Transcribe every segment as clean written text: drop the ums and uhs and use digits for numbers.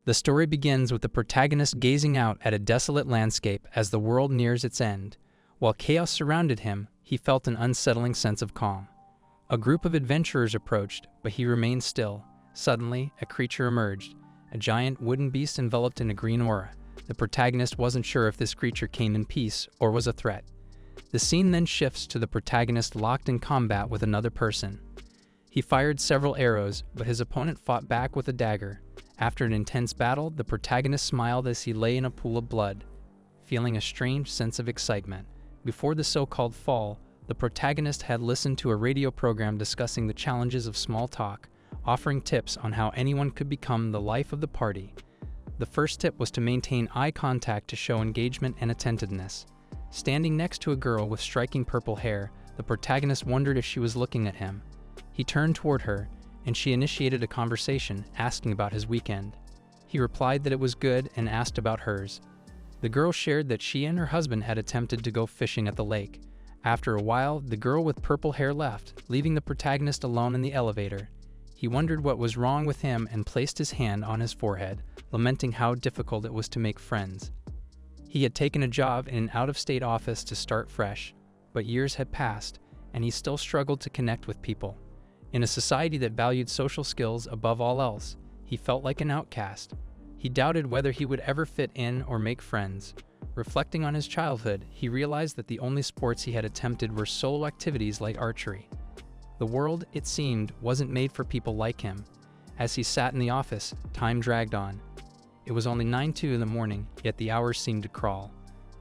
The story begins with the protagonist gazing out at a desolate landscape as the world nears its end. While chaos surrounded him, he felt an unsettling sense of calm. A group of adventurers approached, but he remained still. Suddenly, a creature emerged, a giant wooden beast enveloped in a green aura. The protagonist wasn't sure if this creature came in peace or was a threat. The scene then shifts to the protagonist locked in combat with another person. He fired several arrows, but his opponent fought back with a dagger. After an intense battle, the protagonist smiled as he lay in a pool of blood, feeling a strange sense of excitement. Before the so-called fall, the protagonist had listened to a radio program discussing the challenges of small talk, offering tips on how anyone could become the life of the party. The first tip was to maintain eye contact to show engagement and attentiveness. Standing next to a girl with striking purple hair, the protagonist wondered if she was looking at him. He turned toward her, and she initiated a conversation, asking about his weekend. He replied that it was good and asked about hers. The girl shared that she and her husband had attempted to go fishing at the lake. After a while, the girl with purple hair left, leaving the protagonist alone in the elevator. He wondered what was wrong with him and placed his hand on his forehead, lamenting how difficult it was to make friends. He had taken a job in an out-of-state office to start fresh, but years had passed, and he still struggled to connect with people. In a society that valued social skills above all else, he felt like an outcast. He doubted whether he would ever fit in or make friends. Reflecting on his childhood, he realized that the only sports he had attempted were solo activities like archery. The world, it seemed, wasn't made for people like him. As he sat in the office, time dragged on. It was only 9:02 in the morning, yet the hours seemed to crawl.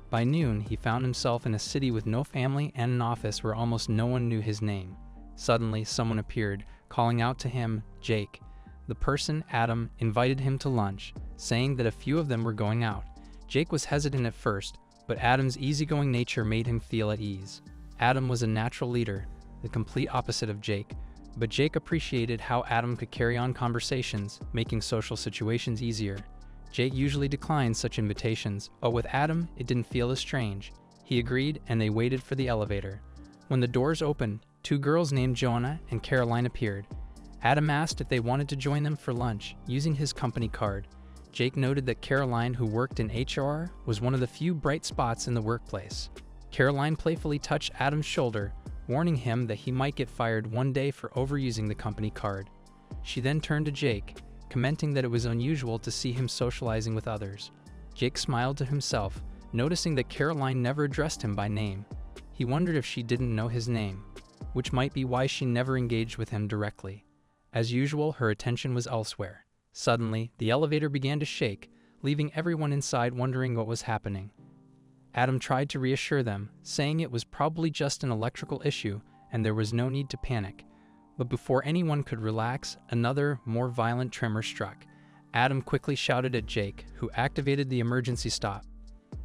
By noon, he found himself in a city with no family and an office where almost no one knew his name. Suddenly, someone appeared, calling out to him, Jake. The person, Adam, invited him to lunch, saying that a few of them were going out. Jake was hesitant at first, but Adam's easygoing nature made him feel at ease. Adam was a natural leader, the complete opposite of Jake, but Jake appreciated how Adam could carry on conversations, making social situations easier. Jake usually declined such invitations, but with Adam, it didn't feel as strange. He agreed, and they waited for the elevator. When the doors opened, two girls named Joanna and Caroline appeared. Adam asked if they wanted to join them for lunch, using his company card. Jake noted that Caroline, who worked in HR, was one of the few bright spots in the workplace. Caroline playfully touched Adam's shoulder, warning him that he might get fired one day for overusing the company card. She then turned to Jake, commenting that it was unusual to see him socializing with others. Jake smiled to himself, noticing that Caroline never addressed him by name. He wondered if she didn't know his name, which might be why she never engaged with him directly. As usual, her attention was elsewhere. Suddenly, the elevator began to shake, leaving everyone inside wondering what was happening. Adam tried to reassure them, saying it was probably just an electrical issue and there was no need to panic. But before anyone could relax, another, more violent tremor struck. Adam quickly shouted at Jake, who activated the emergency stop.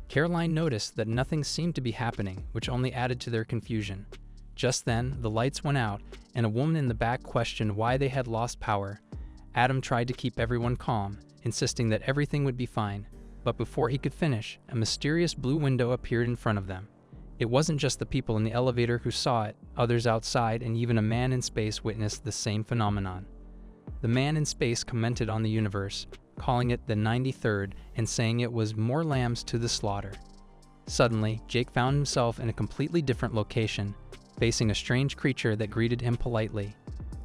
Caroline noticed that nothing seemed to be happening, which only added to their confusion. Just then, the lights went out, and a woman in the back questioned why they had lost power. Adam tried to keep everyone calm, insisting that everything would be fine. But before he could finish, a mysterious blue window appeared in front of them. It wasn't just the people in the elevator who saw it, others outside and even a man in space witnessed the same phenomenon. The man in space commented on the universe, calling it the 93rd and saying it was more lambs to the slaughter. Suddenly, Jake found himself in a completely different location, facing a strange creature that greeted him politely.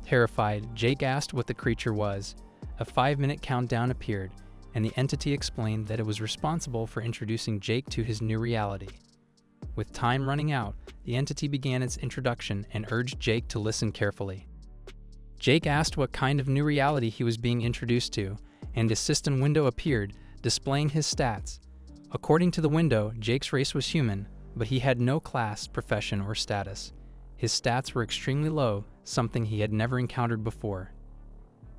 Terrified, Jake asked what the creature was. A 5-minute countdown appeared, and the entity explained that it was responsible for introducing Jake to his new reality. With time running out, the entity began its introduction and urged Jake to listen carefully. Jake asked what kind of new reality he was being introduced to, and a system window appeared, displaying his stats. According to the window, Jake's race was human, but he had no class, profession, or status. His stats were extremely low, something he had never encountered before.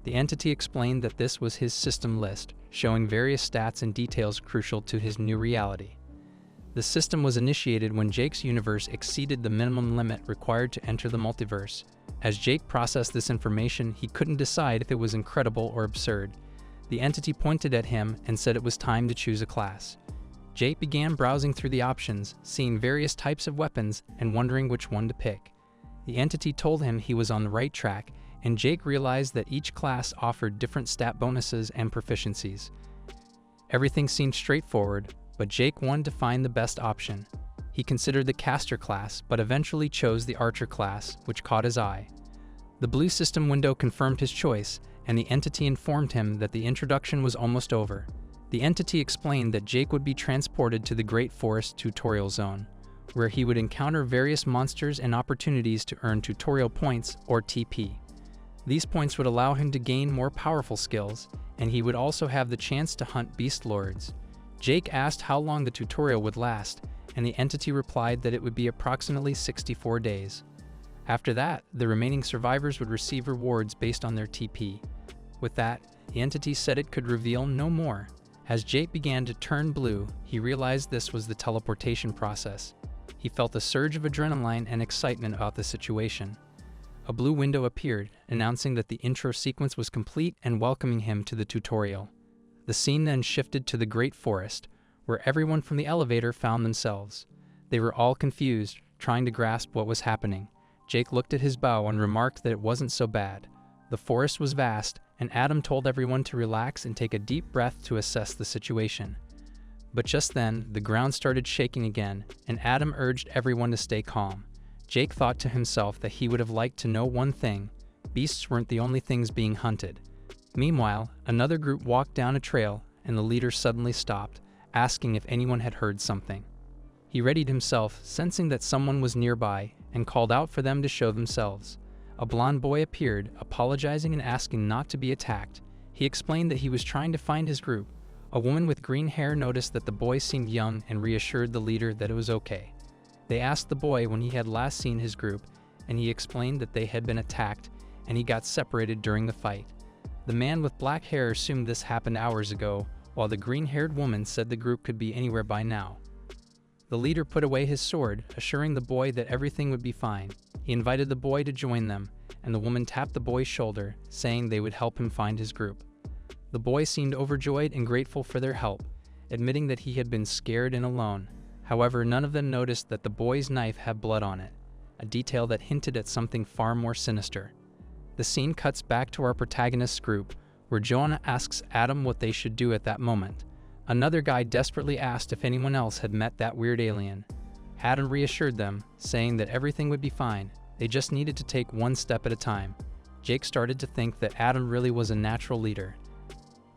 The entity explained that this was his system list, showing various stats and details crucial to his new reality. The system was initiated when Jake's universe exceeded the minimum limit required to enter the multiverse. As Jake processed this information, he couldn't decide if it was incredible or absurd. The entity pointed at him and said it was time to choose a class. Jake began browsing through the options, seeing various types of weapons and wondering which one to pick. The entity told him he was on the right track and Jake realized that each class offered different stat bonuses and proficiencies. Everything seemed straightforward, but Jake wanted to find the best option. He considered the caster class, but eventually chose the archer class, which caught his eye. The blue system window confirmed his choice, and the entity informed him that the introduction was almost over. The entity explained that Jake would be transported to the Great Forest Tutorial Zone, where he would encounter various monsters and opportunities to earn tutorial points, or TP. These points would allow him to gain more powerful skills, and he would also have the chance to hunt beast lords. Jake asked how long the tutorial would last, and the entity replied that it would be approximately 64 days. After that, the remaining survivors would receive rewards based on their TP. With that, the entity said it could reveal no more. As Jake began to turn blue, he realized this was the teleportation process. He felt a surge of adrenaline and excitement about the situation. A blue window appeared, announcing that the intro sequence was complete and welcoming him to the tutorial. The scene then shifted to the Great Forest, where everyone from the elevator found themselves. They were all confused, trying to grasp what was happening. Jake looked at his bow and remarked that it wasn't so bad. The forest was vast, and Adam told everyone to relax and take a deep breath to assess the situation. But just then, the ground started shaking again, and Adam urged everyone to stay calm. Jake thought to himself that he would have liked to know one thing: beasts weren't the only things being hunted. Meanwhile, another group walked down a trail, and the leader suddenly stopped, asking if anyone had heard something. He readied himself, sensing that someone was nearby, and called out for them to show themselves. A blond boy appeared, apologizing and asking not to be attacked. He explained that he was trying to find his group. A woman with green hair noticed that the boy seemed young and reassured the leader that it was okay. They asked the boy when he had last seen his group, and he explained that they had been attacked, and he got separated during the fight. The man with black hair assumed this happened hours ago, while the green-haired woman said the group could be anywhere by now. The leader put away his sword, assuring the boy that everything would be fine. He invited the boy to join them, and the woman tapped the boy's shoulder, saying they would help him find his group. The boy seemed overjoyed and grateful for their help, admitting that he had been scared and alone. However, none of them noticed that the boy's knife had blood on it, a detail that hinted at something far more sinister. The scene cuts back to our protagonist's group, where Jonah asks Adam what they should do at that moment. Another guy desperately asked if anyone else had met that weird alien. Adam reassured them, saying that everything would be fine. They just needed to take one step at a time. Jake started to think that Adam really was a natural leader.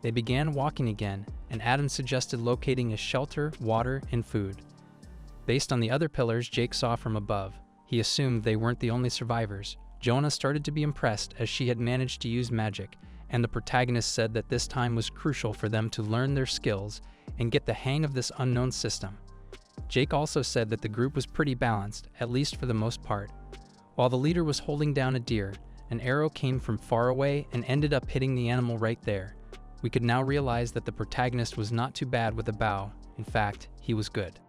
They began walking again, and Adam suggested locating a shelter, water, and food. Based on the other pillars Jake saw from above, he assumed they weren't the only survivors. Jonah started to be impressed as she had managed to use magic, and the protagonist said that this time was crucial for them to learn their skills and get the hang of this unknown system. Jake also said that the group was pretty balanced, at least for the most part. While the leader was holding down a deer, an arrow came from far away and ended up hitting the animal right there. We could now realize that the protagonist was not too bad with a bow. In fact, he was good.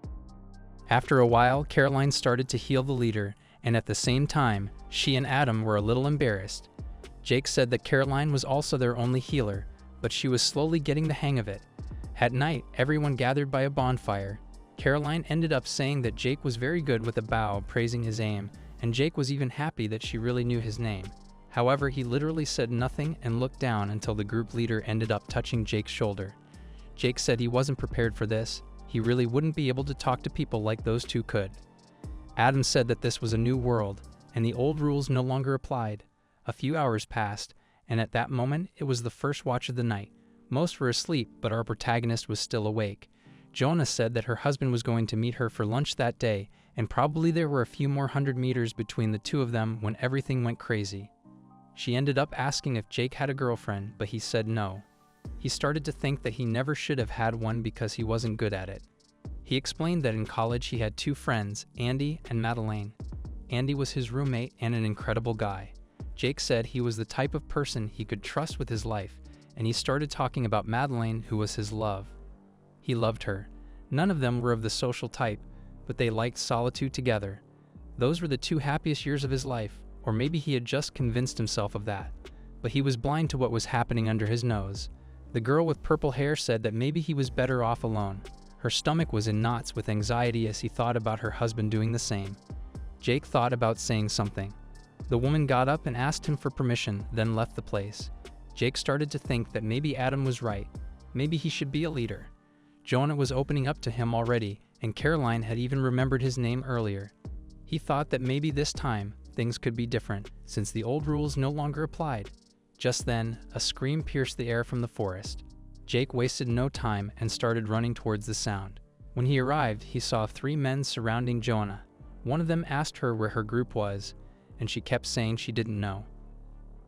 After a while, Caroline started to heal the leader, and at the same time, she and Adam were a little embarrassed. Jake said that Caroline was also their only healer, but she was slowly getting the hang of it. At night, everyone gathered by a bonfire. Caroline ended up saying that Jake was very good with a bow, praising his aim, and Jake was even happy that she really knew his name. However, he literally said nothing and looked down until the group leader ended up touching Jake's shoulder. Jake said he wasn't prepared for this. He really wouldn't be able to talk to people like those two could. Adam said that this was a new world, and the old rules no longer applied. A few hours passed, and at that moment, it was the first watch of the night. Most were asleep, but our protagonist was still awake. Jonah said that her husband was going to meet her for lunch that day, and probably there were a few more 100 meters between the two of them when everything went crazy. She ended up asking if Jake had a girlfriend, but he said no. He started to think that he never should have had one because he wasn't good at it. He explained that in college he had two friends, Andy and Madeleine. Andy was his roommate and an incredible guy. Jake said he was the type of person he could trust with his life, and he started talking about Madeleine, who was his love. He loved her. None of them were of the social type, but they liked solitude together. Those were the two happiest years of his life, or maybe he had just convinced himself of that. But he was blind to what was happening under his nose. The girl with purple hair said that maybe he was better off alone. Her stomach was in knots with anxiety as he thought about her husband doing the same. Jake thought about saying something, The woman got up and asked him for permission, then left the place. Jake started to think that maybe Adam was right. Maybe he should be a leader. Jonah was opening up to him already, and Caroline had even remembered his name earlier. He thought that maybe this time, things could be different, since the old rules no longer applied. Just then, a scream pierced the air from the forest. Jake wasted no time and started running towards the sound. When he arrived, he saw 3 men surrounding Jonah. One of them asked her where her group was, and she kept saying she didn't know.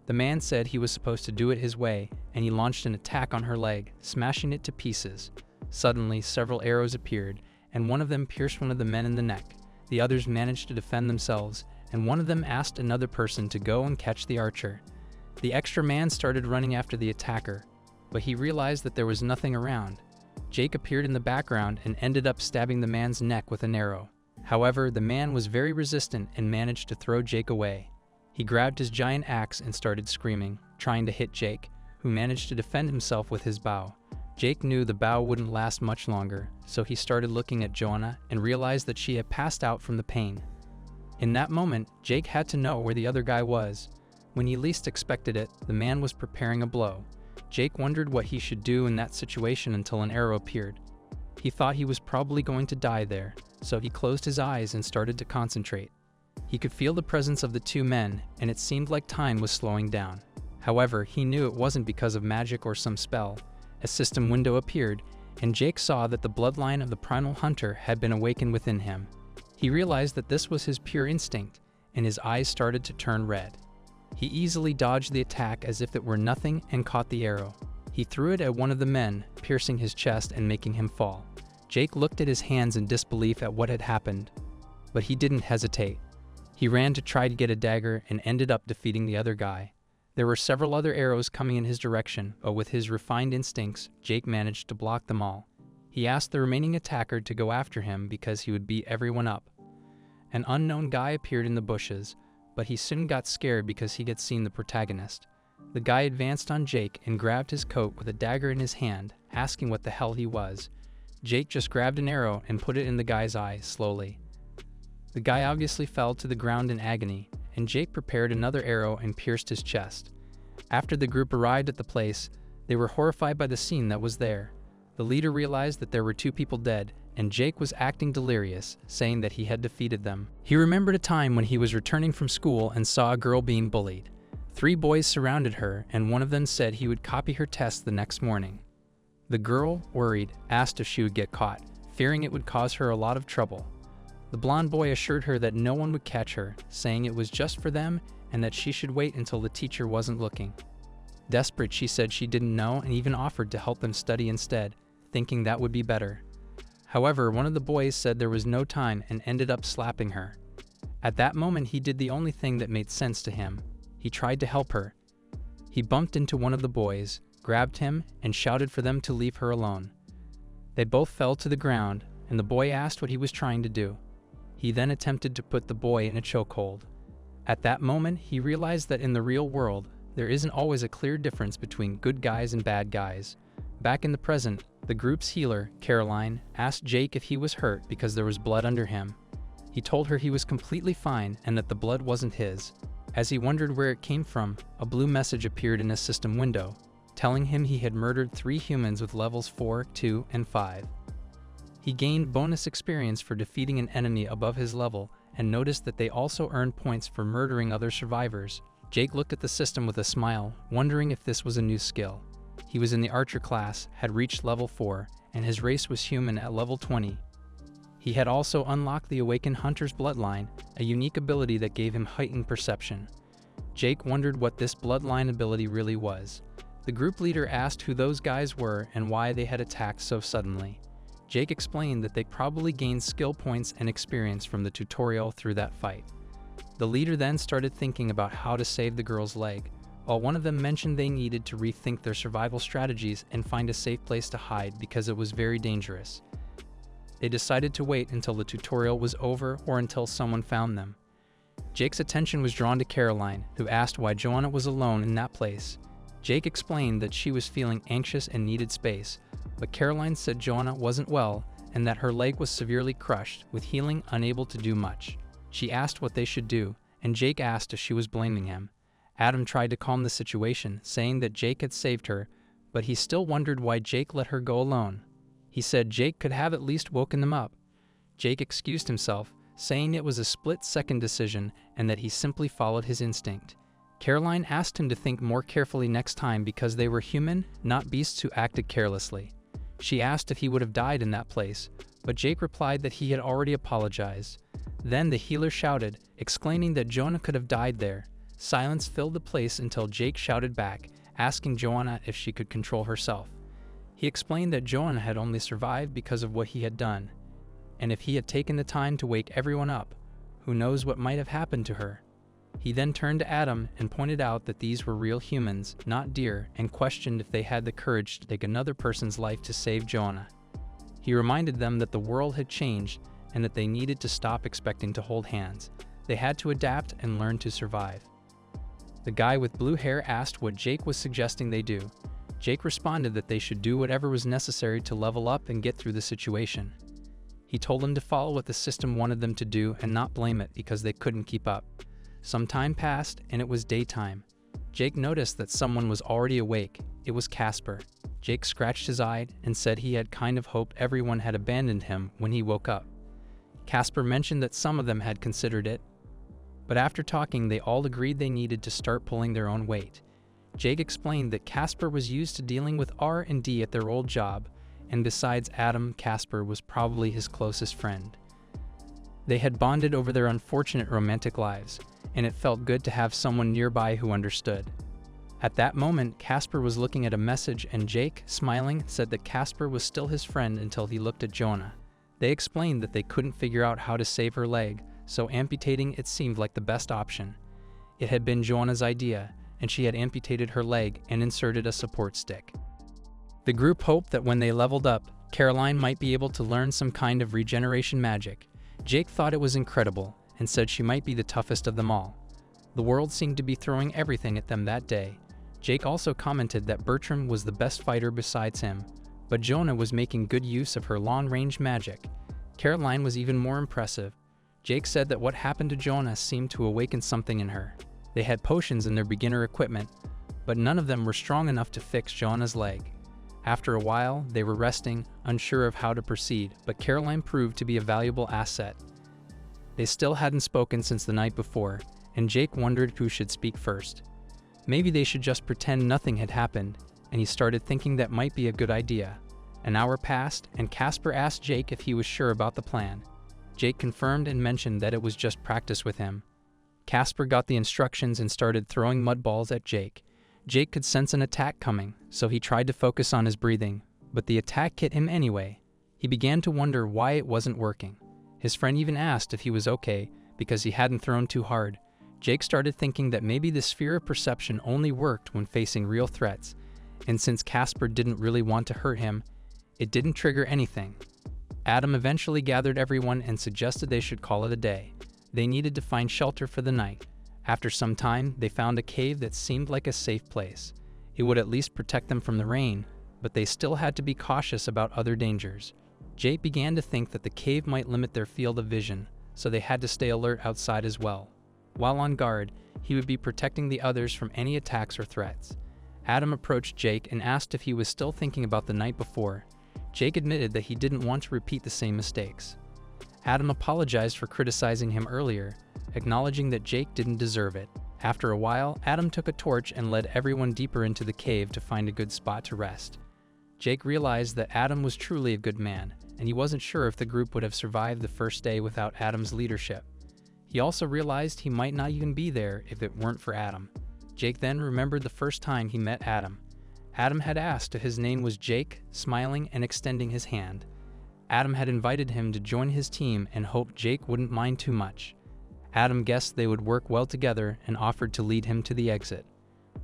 The man said he was supposed to do it his way, and he launched an attack on her leg, smashing it to pieces. Suddenly, several arrows appeared, and one of them pierced one of the men in the neck. The others managed to defend themselves, and one of them asked another person to go and catch the archer. The extra man started running after the attacker, but he realized that there was nothing around. Jake appeared in the background and ended up stabbing the man's neck with an arrow. However, the man was very resistant and managed to throw Jake away. He grabbed his giant axe and started screaming, trying to hit Jake, who managed to defend himself with his bow. Jake knew the bow wouldn't last much longer, so he started looking at Jonah and realized that she had passed out from the pain. In that moment, Jake had to know where the other guy was. When he least expected it, the man was preparing a blow. Jake wondered what he should do in that situation until an arrow appeared. He thought he was probably going to die there, so he closed his eyes and started to concentrate. He could feel the presence of the 2 men, and it seemed like time was slowing down. However, he knew it wasn't because of magic or some spell. A system window appeared, and Jake saw that the bloodline of the primal hunter had been awakened within him. He realized that this was his pure instinct, and his eyes started to turn red. He easily dodged the attack as if it were nothing and caught the arrow. He threw it at one of the men, piercing his chest and making him fall. Jake looked at his hands in disbelief at what had happened, but he didn't hesitate. He ran to try to get a dagger and ended up defeating the other guy. There were several other arrows coming in his direction, but with his refined instincts, Jake managed to block them all. He asked the remaining attacker to go after him because he would beat everyone up. An unknown guy appeared in the bushes, but he soon got scared because he had seen the protagonist. The guy advanced on Jake and grabbed his coat with a dagger in his hand, asking what the hell he was. Jake just grabbed an arrow and put it in the guy's eye slowly. The guy obviously fell to the ground in agony, and Jake prepared another arrow and pierced his chest. After the group arrived at the place, they were horrified by the scene that was there. The leader realized that there were 2 people dead, and Jake was acting delirious, saying that he had defeated them. He remembered a time when he was returning from school and saw a girl being bullied. 3 boys surrounded her, and one of them said he would copy her test the next morning. The girl, worried, asked if she would get caught, fearing it would cause her a lot of trouble. The blonde boy assured her that no one would catch her, saying it was just for them and that she should wait until the teacher wasn't looking. Desperate, she said she didn't know and even offered to help them study instead, thinking that would be better. However, one of the boys said there was no time and ended up slapping her. At that moment, he did the only thing that made sense to him. He tried to help her. He bumped into one of the boys, grabbed him, and shouted for them to leave her alone. They both fell to the ground, and the boy asked what he was trying to do. He then attempted to put the boy in a chokehold. At that moment, he realized that in the real world, there isn't always a clear difference between good guys and bad guys. Back in the present, the group's healer, Caroline, asked Jake if he was hurt because there was blood under him. He told her he was completely fine and that the blood wasn't his. As he wondered where it came from, a blue message appeared in his system window, telling him he had murdered 3 humans with levels 4, 2, and 5. He gained bonus experience for defeating an enemy above his level and noticed that they also earned points for murdering other survivors. Jake looked at the system with a smile, wondering if this was a new skill. He was in the archer class, had reached level 4, and his race was human at level 20. He had also unlocked the Awakened Hunter's Bloodline, a unique ability that gave him heightened perception. Jake wondered what this bloodline ability really was. The group leader asked who those guys were and why they had attacked so suddenly. Jake explained that they probably gained skill points and experience from the tutorial through that fight. The leader then started thinking about how to save the girl's leg, while one of them mentioned they needed to rethink their survival strategies and find a safe place to hide because it was very dangerous. They decided to wait until the tutorial was over or until someone found them. Jake's attention was drawn to Caroline, who asked why Joanna was alone in that place. Jake explained that she was feeling anxious and needed space, but Caroline said Joanna wasn't well and that her leg was severely crushed, with healing unable to do much. She asked what they should do, and Jake asked if she was blaming him. Adam tried to calm the situation, saying that Jake had saved her, but he still wondered why Jake let her go alone. He said Jake could have at least woken them up. Jake excused himself, saying it was a split-second decision and that he simply followed his instinct. Caroline asked him to think more carefully next time because they were human, not beasts who acted carelessly. She asked if he would have died in that place, but Jake replied that he had already apologized. Then the healer shouted, exclaiming that Jonah could have died there. Silence filled the place until Jake shouted back, asking Joanna if she could control herself. He explained that Joanna had only survived because of what he had done, and if he had taken the time to wake everyone up, who knows what might have happened to her. He then turned to Adam and pointed out that these were real humans, not deer, and questioned if they had the courage to take another person's life to save Joanna. He reminded them that the world had changed and that they needed to stop expecting to hold hands. They had to adapt and learn to survive. The guy with blue hair asked what Jake was suggesting they do. Jake responded that they should do whatever was necessary to level up and get through the situation. He told them to follow what the system wanted them to do and not blame it because they couldn't keep up. Some time passed and it was daytime. Jake noticed that someone was already awake. It was Casper. Jake scratched his eye and said he had kind of hoped everyone had abandoned him when he woke up. Casper mentioned that some of them had considered it, but after talking they all agreed they needed to start pulling their own weight. Jake explained that Casper was used to dealing with R&D at their old job, and besides Adam, Casper was probably his closest friend. They had bonded over their unfortunate romantic lives, and it felt good to have someone nearby who understood. At that moment, Casper was looking at a message and Jake, smiling, said that Casper was still his friend until he looked at Jonah. They explained that they couldn't figure out how to save her leg, so amputating it seemed like the best option. It had been Jonah's idea, and she had amputated her leg and inserted a support stick. The group hoped that when they leveled up, Caroline might be able to learn some kind of regeneration magic. Jake thought it was incredible, and said she might be the toughest of them all. The world seemed to be throwing everything at them that day. Jake also commented that Bertram was the best fighter besides him, but Jonah was making good use of her long-range magic. Caroline was even more impressive. Jake said that what happened to Jonah seemed to awaken something in her. They had potions in their beginner equipment, but none of them were strong enough to fix Jonah's leg. After a while, they were resting, unsure of how to proceed, but Caroline proved to be a valuable asset. They still hadn't spoken since the night before, and Jake wondered who should speak first. Maybe they should just pretend nothing had happened, and he started thinking that might be a good idea. An hour passed, and Casper asked Jake if he was sure about the plan. Jake confirmed and mentioned that it was just practice with him. Casper got the instructions and started throwing mud balls at Jake. Jake could sense an attack coming, so he tried to focus on his breathing, but the attack hit him anyway. He began to wonder why it wasn't working. His friend even asked if he was okay, because he hadn't thrown too hard. Jake started thinking that maybe the sphere of perception only worked when facing real threats, and since Casper didn't really want to hurt him, it didn't trigger anything. Adam eventually gathered everyone and suggested they should call it a day. They needed to find shelter for the night. After some time, they found a cave that seemed like a safe place. It would at least protect them from the rain, but they still had to be cautious about other dangers. Jake began to think that the cave might limit their field of vision, so they had to stay alert outside as well. While on guard, he would be protecting the others from any attacks or threats. Adam approached Jake and asked if he was still thinking about the night before. Jake admitted that he didn't want to repeat the same mistakes. Adam apologized for criticizing him earlier, acknowledging that Jake didn't deserve it. After a while, Adam took a torch and led everyone deeper into the cave to find a good spot to rest. Jake realized that Adam was truly a good man, and he wasn't sure if the group would have survived the first day without Adam's leadership. He also realized he might not even be there if it weren't for Adam. Jake then remembered the first time he met Adam. Adam had asked if his name was Jake, smiling and extending his hand. Adam had invited him to join his team and hoped Jake wouldn't mind too much. Adam guessed they would work well together and offered to lead him to the exit.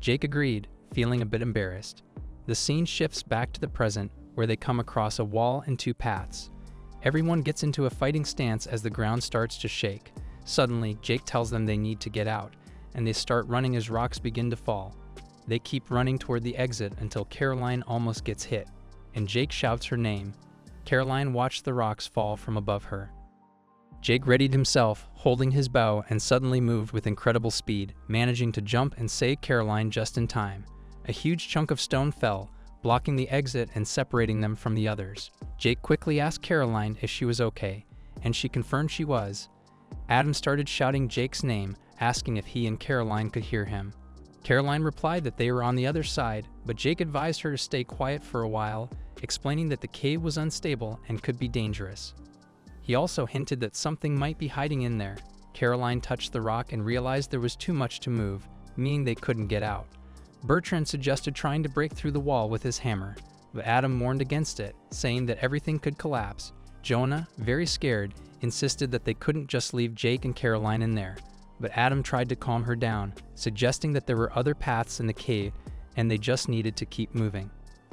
Jake agreed, feeling a bit embarrassed. The scene shifts back to the present, where they come across a wall and two paths. Everyone gets into a fighting stance as the ground starts to shake. Suddenly, Jake tells them they need to get out, and they start running as rocks begin to fall. They keep running toward the exit until Caroline almost gets hit, and Jake shouts her name. Caroline watched the rocks fall from above her. Jake readied himself, holding his bow, and suddenly moved with incredible speed, managing to jump and save Caroline just in time. A huge chunk of stone fell, blocking the exit and separating them from the others. Jake quickly asked Caroline if she was okay, and she confirmed she was. Adam started shouting Jake's name, asking if he and Caroline could hear him. Caroline replied that they were on the other side, but Jake advised her to stay quiet for a while, explaining that the cave was unstable and could be dangerous. He also hinted that something might be hiding in there. Caroline touched the rock and realized there was too much to move, meaning they couldn't get out. Bertrand suggested trying to break through the wall with his hammer, but Adam warned against it, saying that everything could collapse. Jonah, very scared, insisted that they couldn't just leave Jake and Caroline in there, but Adam tried to calm her down, suggesting that there were other paths in the cave and they just needed to keep moving.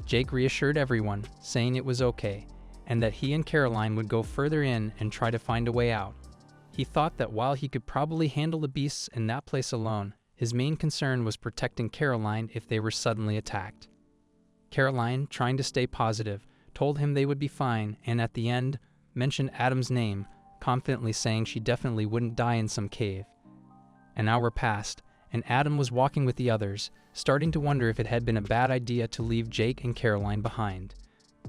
Jake reassured everyone, saying it was okay, and that he and Caroline would go further in and try to find a way out. He thought that while he could probably handle the beasts in that place alone, his main concern was protecting Caroline if they were suddenly attacked. Caroline, trying to stay positive, told him they would be fine, and at the end, mentioned Adam's name, confidently saying she definitely wouldn't die in some cave. An hour passed, and Adam was walking with the others, starting to wonder if it had been a bad idea to leave Jake and Caroline behind.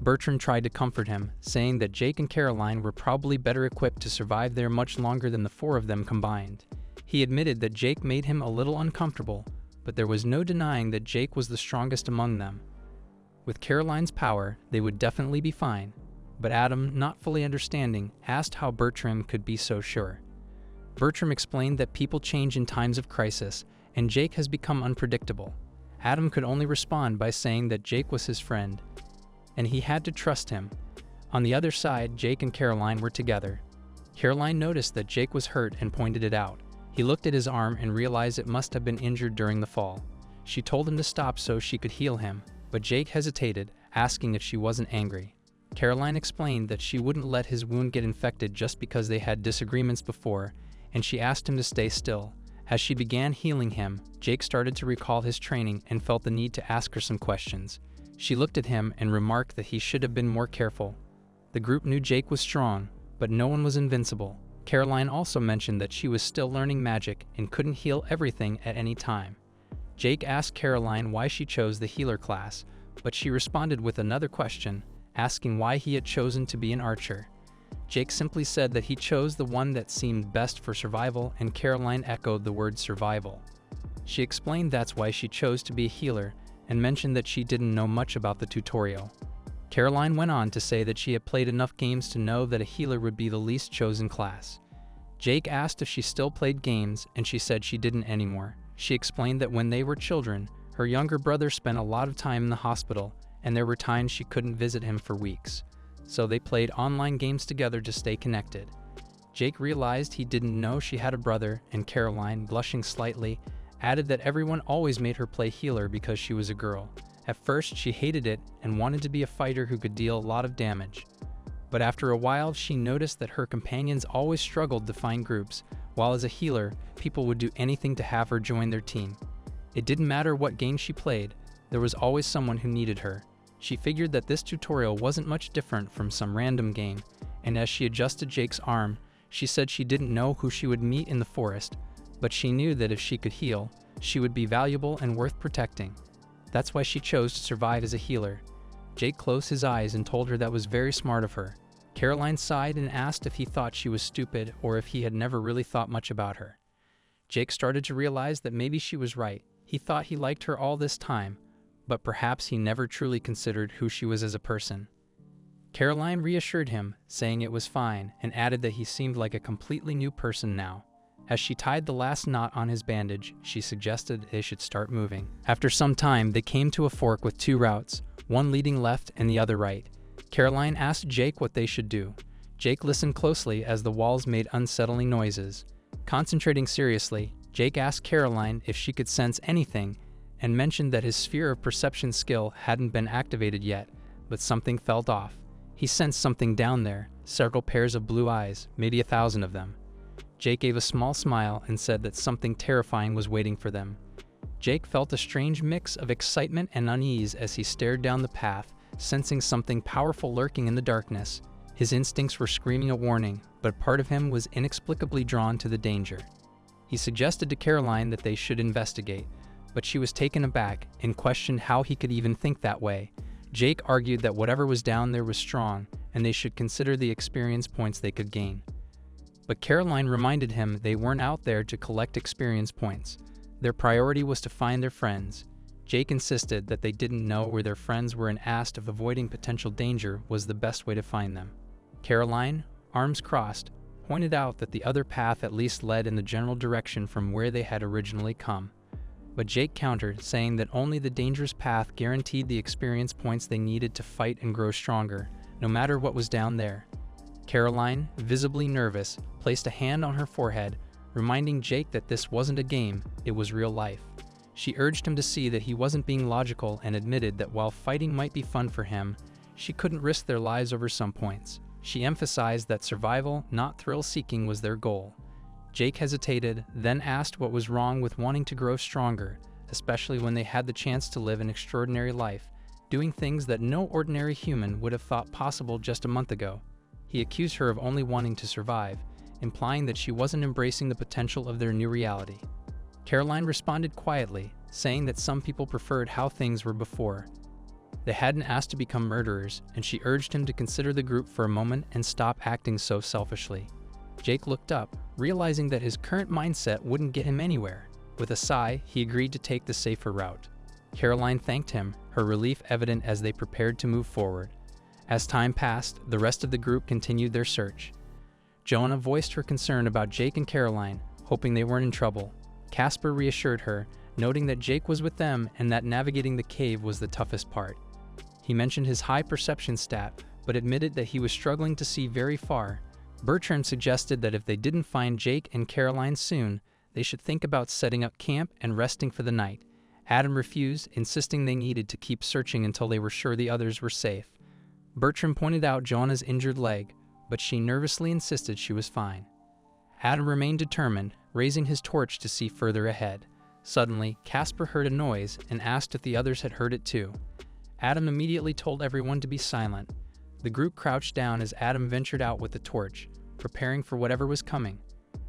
Bertrand tried to comfort him, saying that Jake and Caroline were probably better equipped to survive there much longer than the four of them combined. He admitted that Jake made him a little uncomfortable, but there was no denying that Jake was the strongest among them. With Caroline's power, they would definitely be fine, but Adam, not fully understanding, asked how Bertram could be so sure. Bertram explained that people change in times of crisis, and Jake has become unpredictable. Adam could only respond by saying that Jake was his friend, and he had to trust him. On the other side, Jake and Caroline were together. Caroline noticed that Jake was hurt and pointed it out. He looked at his arm and realized it must have been injured during the fall. She told him to stop so she could heal him, but Jake hesitated, asking if she wasn't angry. Caroline explained that she wouldn't let his wound get infected just because they had disagreements before, and she asked him to stay still. As she began healing him, Jake started to recall his training and felt the need to ask her some questions. She looked at him and remarked that he should have been more careful. The group knew Jake was strong, but no one was invincible. Caroline also mentioned that she was still learning magic and couldn't heal everything at any time. Jake asked Caroline why she chose the healer class, but she responded with another question, asking why he had chosen to be an archer. Jake simply said that he chose the one that seemed best for survival, and Caroline echoed the word survival. She explained that's why she chose to be a healer, and mentioned that she didn't know much about the tutorial. Caroline went on to say that she had played enough games to know that a healer would be the least chosen class. Jake asked if she still played games, and she said she didn't anymore. She explained that when they were children, her younger brother spent a lot of time in the hospital, and there were times she couldn't visit him for weeks. So they played online games together to stay connected. Jake realized he didn't know she had a brother, and Caroline, blushing slightly, added that everyone always made her play healer because she was a girl. At first, she hated it and wanted to be a fighter who could deal a lot of damage. But after a while, she noticed that her companions always struggled to find groups, while as a healer, people would do anything to have her join their team. It didn't matter what game she played, there was always someone who needed her. She figured that this tutorial wasn't much different from some random game, and as she adjusted Jake's arm, she said she didn't know who she would meet in the forest, but she knew that if she could heal, she would be valuable and worth protecting. That's why she chose to survive as a healer. Jake closed his eyes and told her that was very smart of her. Caroline sighed and asked if he thought she was stupid or if he had never really thought much about her. Jake started to realize that maybe she was right. He thought he liked her all this time, but perhaps he never truly considered who she was as a person. Caroline reassured him, saying it was fine, and added that he seemed like a completely new person now. As she tied the last knot on his bandage, she suggested they should start moving. After some time, they came to a fork with two routes, one leading left and the other right. Caroline asked Jake what they should do. Jake listened closely as the walls made unsettling noises. Concentrating seriously, Jake asked Caroline if she could sense anything and mentioned that his sphere of perception skill hadn't been activated yet, but something felt off. He sensed something down there, several pairs of blue eyes, maybe 1,000 of them. Jake gave a small smile and said that something terrifying was waiting for them. Jake felt a strange mix of excitement and unease as he stared down the path, sensing something powerful lurking in the darkness. His instincts were screaming a warning, but part of him was inexplicably drawn to the danger. He suggested to Caroline that they should investigate, but she was taken aback and questioned how he could even think that way. Jake argued that whatever was down there was strong, and they should consider the experience points they could gain. But Caroline reminded him they weren't out there to collect experience points. Their priority was to find their friends. Jake insisted that they didn't know where their friends were and asked if avoiding potential danger was the best way to find them. Caroline, arms crossed, pointed out that the other path at least led in the general direction from where they had originally come. But Jake countered, saying that only the dangerous path guaranteed the experience points they needed to fight and grow stronger, no matter what was down there. Caroline, visibly nervous, placed a hand on her forehead, reminding Jake that this wasn't a game, it was real life. She urged him to see that he wasn't being logical and admitted that while fighting might be fun for him, she couldn't risk their lives over some points. She emphasized that survival, not thrill-seeking, was their goal. Jake hesitated, then asked what was wrong with wanting to grow stronger, especially when they had the chance to live an extraordinary life, doing things that no ordinary human would have thought possible just a month ago. He accused her of only wanting to survive, implying that she wasn't embracing the potential of their new reality. Caroline responded quietly, saying that some people preferred how things were before. They hadn't asked to become murderers, and she urged him to consider the group for a moment and stop acting so selfishly. Jake looked up, realizing that his current mindset wouldn't get him anywhere. With a sigh, he agreed to take the safer route. Caroline thanked him, her relief evident as they prepared to move forward. As time passed, the rest of the group continued their search. Jonah voiced her concern about Jake and Caroline, hoping they weren't in trouble. Casper reassured her, noting that Jake was with them and that navigating the cave was the toughest part. He mentioned his high perception stat, but admitted that he was struggling to see very far. Bertrand suggested that if they didn't find Jake and Caroline soon, they should think about setting up camp and resting for the night. Adam refused, insisting they needed to keep searching until they were sure the others were safe. Bertrand pointed out Jonah's injured leg, but she nervously insisted she was fine. Adam remained determined, raising his torch to see further ahead. Suddenly, Casper heard a noise and asked if the others had heard it too. Adam immediately told everyone to be silent. The group crouched down as Adam ventured out with the torch, preparing for whatever was coming.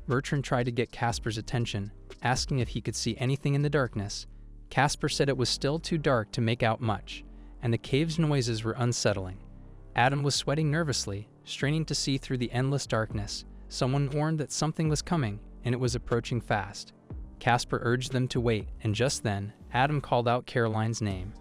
Bertrand tried to get Casper's attention, asking if he could see anything in the darkness. Casper said it was still too dark to make out much, and the cave's noises were unsettling. Adam was sweating nervously, straining to see through the endless darkness. Someone warned that something was coming, and it was approaching fast. Casper urged them to wait, and just then, Adam called out Caroline's name.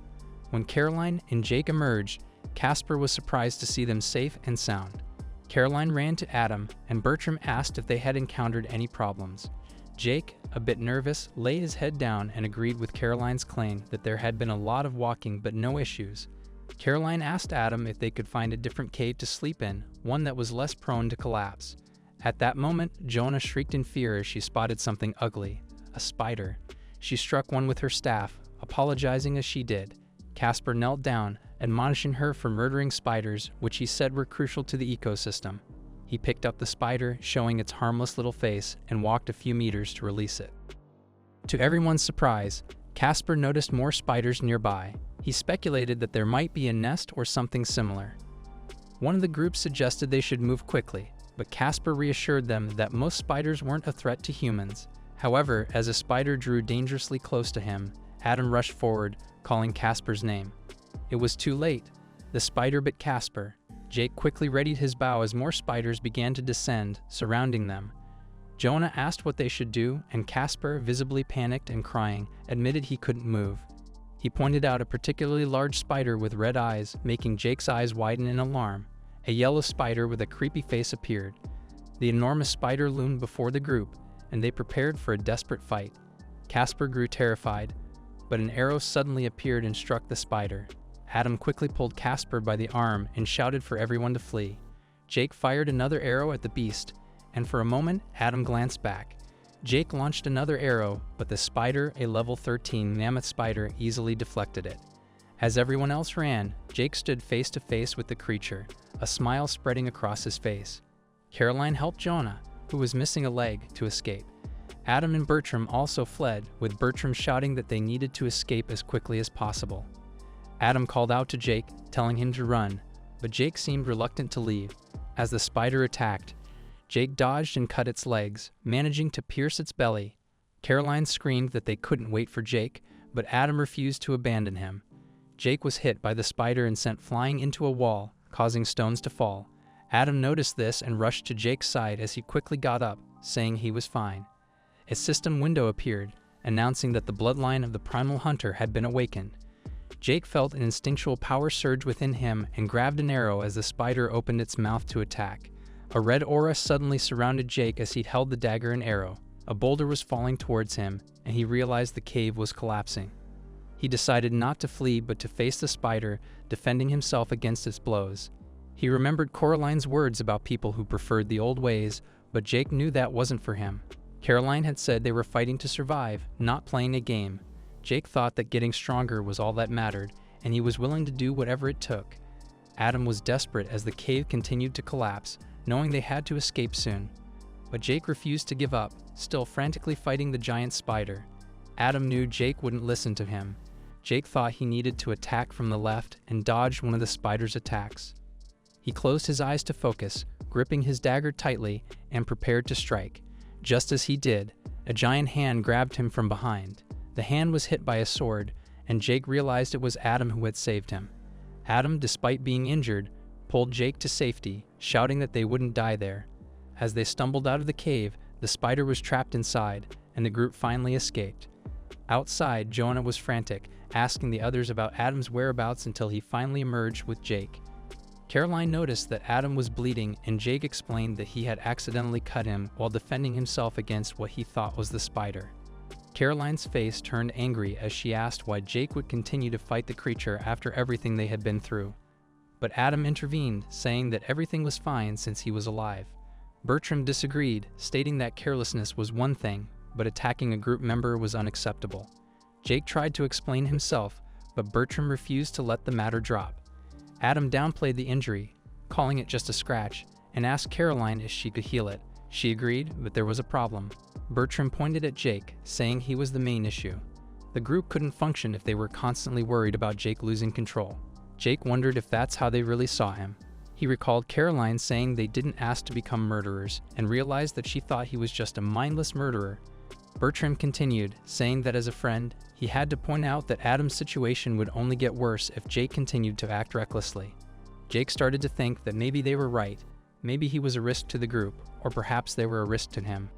When Caroline and Jake emerged, Casper was surprised to see them safe and sound. Caroline ran to Adam, and Bertram asked if they had encountered any problems. Jake, a bit nervous, lay his head down and agreed with Caroline's claim that there had been a lot of walking but no issues. Caroline asked Adam if they could find a different cave to sleep in, one that was less prone to collapse. At that moment, Jonah shrieked in fear as she spotted something ugly, a spider. She struck one with her staff, apologizing as she did. Casper knelt down, admonishing her for murdering spiders, which he said were crucial to the ecosystem. He picked up the spider, showing its harmless little face, and walked a few meters to release it. To everyone's surprise, Casper noticed more spiders nearby. He speculated that there might be a nest or something similar. One of the group suggested they should move quickly, but Casper reassured them that most spiders weren't a threat to humans. However, as a spider drew dangerously close to him, Adam rushed forward, calling Casper's name. It was too late. The spider bit Casper. Jake quickly readied his bow as more spiders began to descend, surrounding them. Jonah asked what they should do, and Casper, visibly panicked and crying, admitted he couldn't move. He pointed out a particularly large spider with red eyes, making Jake's eyes widen in alarm. A yellow spider with a creepy face appeared. The enormous spider loomed before the group, and they prepared for a desperate fight. Casper grew terrified, but an arrow suddenly appeared and struck the spider. Adam quickly pulled Casper by the arm and shouted for everyone to flee. Jake fired another arrow at the beast, and for a moment, Adam glanced back. Jake launched another arrow, but the spider, a level 13 mammoth spider, easily deflected it. As everyone else ran, Jake stood face to face with the creature, a smile spreading across his face. Caroline helped Jonah, who was missing a leg, to escape. Adam and Bertram also fled, with Bertram shouting that they needed to escape as quickly as possible. Adam called out to Jake, telling him to run, but Jake seemed reluctant to leave. As the spider attacked, Jake dodged and cut its legs, managing to pierce its belly. Caroline screamed that they couldn't wait for Jake, but Adam refused to abandon him. Jake was hit by the spider and sent flying into a wall, causing stones to fall. Adam noticed this and rushed to Jake's side as he quickly got up, saying he was fine. A system window appeared, announcing that the bloodline of the Primal Hunter had been awakened. Jake felt an instinctual power surge within him and grabbed an arrow as the spider opened its mouth to attack. A red aura suddenly surrounded Jake as he held the dagger and arrow. A boulder was falling towards him, and he realized the cave was collapsing. He decided not to flee but to face the spider, defending himself against its blows. He remembered Coraline's words about people who preferred the old ways, but Jake knew that wasn't for him. Caroline had said they were fighting to survive, not playing a game. Jake thought that getting stronger was all that mattered, and he was willing to do whatever it took. Adam was desperate as the cave continued to collapse, knowing they had to escape soon. But Jake refused to give up, still frantically fighting the giant spider. Adam knew Jake wouldn't listen to him. Jake thought he needed to attack from the left and dodged one of the spider's attacks. He closed his eyes to focus, gripping his dagger tightly, and prepared to strike. Just as he did, a giant hand grabbed him from behind. The hand was hit by a sword, and Jake realized it was Adam who had saved him. Adam, despite being injured, pulled Jake to safety, shouting that they wouldn't die there. As they stumbled out of the cave, the spider was trapped inside, and the group finally escaped. Outside, Jonah was frantic, asking the others about Adam's whereabouts until he finally emerged with Jake. Caroline noticed that Adam was bleeding, and Jake explained that he had accidentally cut him while defending himself against what he thought was the spider. Caroline's face turned angry as she asked why Jake would continue to fight the creature after everything they had been through. But Adam intervened, saying that everything was fine since he was alive. Bertram disagreed, stating that carelessness was one thing, but attacking a group member was unacceptable. Jake tried to explain himself, but Bertram refused to let the matter drop. Adam downplayed the injury, calling it just a scratch, and asked Caroline if she could heal it. She agreed, but there was a problem. Bertram pointed at Jake, saying he was the main issue. The group couldn't function if they were constantly worried about Jake losing control. Jake wondered if that's how they really saw him. He recalled Caroline saying they didn't ask to become murderers, and realized that she thought he was just a mindless murderer. Bertram continued, saying that as a friend, he had to point out that Adam's situation would only get worse if Jake continued to act recklessly. Jake started to think that maybe they were right, maybe he was a risk to the group, or perhaps they were a risk to him.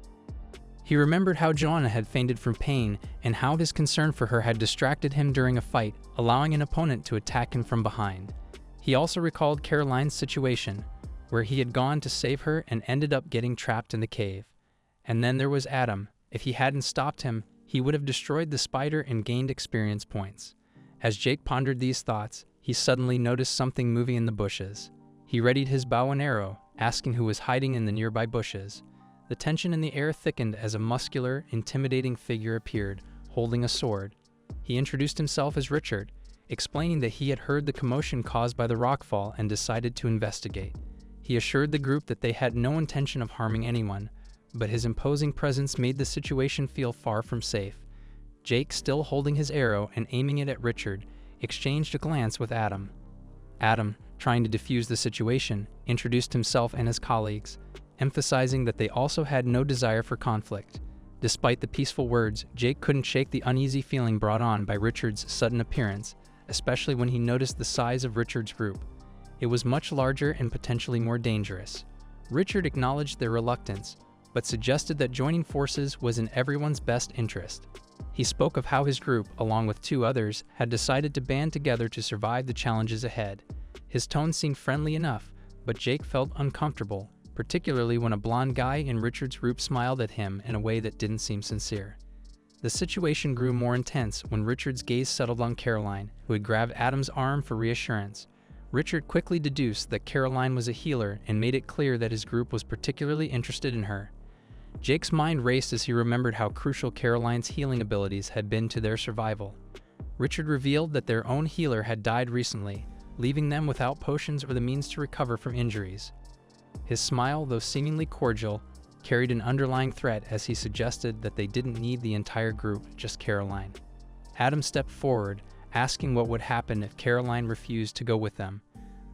He remembered how Joanna had fainted from pain and how his concern for her had distracted him during a fight, allowing an opponent to attack him from behind. He also recalled Caroline's situation, where he had gone to save her and ended up getting trapped in the cave. And then there was Adam. If he hadn't stopped him, he would have destroyed the spider and gained experience points. As Jake pondered these thoughts, he suddenly noticed something moving in the bushes. He readied his bow and arrow, asking who was hiding in the nearby bushes. The tension in the air thickened as a muscular, intimidating figure appeared, holding a sword. He introduced himself as Richard, explaining that he had heard the commotion caused by the rockfall and decided to investigate. He assured the group that they had no intention of harming anyone, but his imposing presence made the situation feel far from safe. Jake, still holding his arrow and aiming it at Richard, exchanged a glance with Adam. Adam, trying to defuse the situation, introduced himself and his colleagues, emphasizing that they also had no desire for conflict. Despite the peaceful words, Jake couldn't shake the uneasy feeling brought on by Richard's sudden appearance, especially when he noticed the size of Richard's group. It was much larger and potentially more dangerous. Richard acknowledged their reluctance, but suggested that joining forces was in everyone's best interest. He spoke of how his group, along with two others, had decided to band together to survive the challenges ahead. His tone seemed friendly enough, but Jake felt uncomfortable, particularly when a blonde guy in Richard's group smiled at him in a way that didn't seem sincere. The situation grew more intense when Richard's gaze settled on Caroline, who had grabbed Adam's arm for reassurance. Richard quickly deduced that Caroline was a healer and made it clear that his group was particularly interested in her. Jake's mind raced as he remembered how crucial Caroline's healing abilities had been to their survival. Richard revealed that their own healer had died recently, leaving them without potions or the means to recover from injuries. His smile, though seemingly cordial, carried an underlying threat as he suggested that they didn't need the entire group, just Caroline. Adam stepped forward, asking what would happen if Caroline refused to go with them.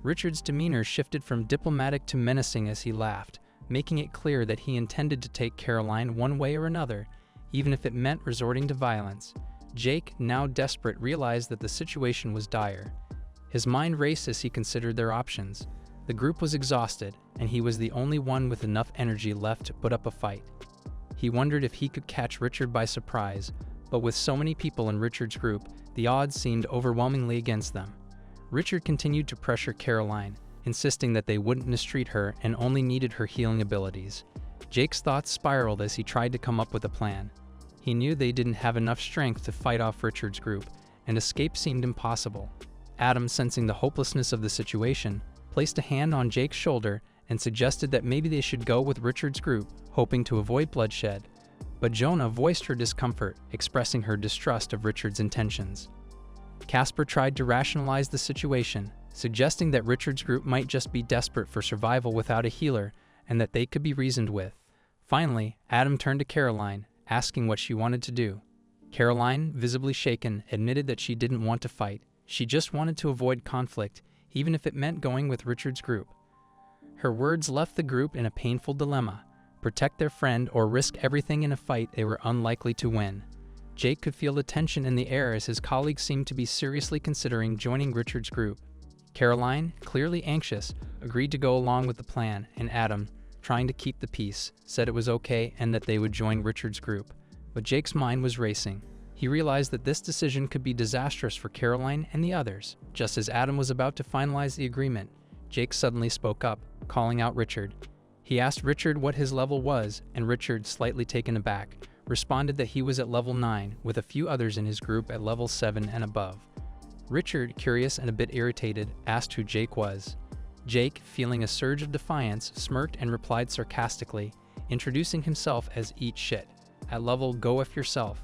Richard's demeanor shifted from diplomatic to menacing as he laughed, making it clear that he intended to take Caroline one way or another, even if it meant resorting to violence. Jake, now desperate, realized that the situation was dire. His mind raced as he considered their options. The group was exhausted, and he was the only one with enough energy left to put up a fight. He wondered if he could catch Richard by surprise, but with so many people in Richard's group, the odds seemed overwhelmingly against them. Richard continued to pressure Caroline, insisting that they wouldn't mistreat her and only needed her healing abilities. Jake's thoughts spiraled as he tried to come up with a plan. He knew they didn't have enough strength to fight off Richard's group, and escape seemed impossible. Adam, sensing the hopelessness of the situation, placed a hand on Jake's shoulder and suggested that maybe they should go with Richard's group, hoping to avoid bloodshed. But Jonah voiced her discomfort, expressing her distrust of Richard's intentions. Casper tried to rationalize the situation, suggesting that Richard's group might just be desperate for survival without a healer and that they could be reasoned with. Finally, Adam turned to Caroline, asking what she wanted to do. Caroline, visibly shaken, admitted that she didn't want to fight. She just wanted to avoid conflict, even if it meant going with Richard's group. Her words left the group in a painful dilemma: protect their friend or risk everything in a fight they were unlikely to win. Jake could feel the tension in the air as his colleagues seemed to be seriously considering joining Richard's group. Caroline, clearly anxious, agreed to go along with the plan, and Adam, trying to keep the peace, said it was okay and that they would join Richard's group. But Jake's mind was racing. He realized that this decision could be disastrous for Caroline and the others. Just as Adam was about to finalize the agreement, Jake suddenly spoke up, calling out Richard. He asked Richard what his level was, and Richard, slightly taken aback, responded that he was at level 9, with a few others in his group at level 7 and above. Richard, curious and a bit irritated, asked who Jake was. Jake, feeling a surge of defiance, smirked and replied sarcastically, introducing himself as Eat Shit, at level Go F Yourself.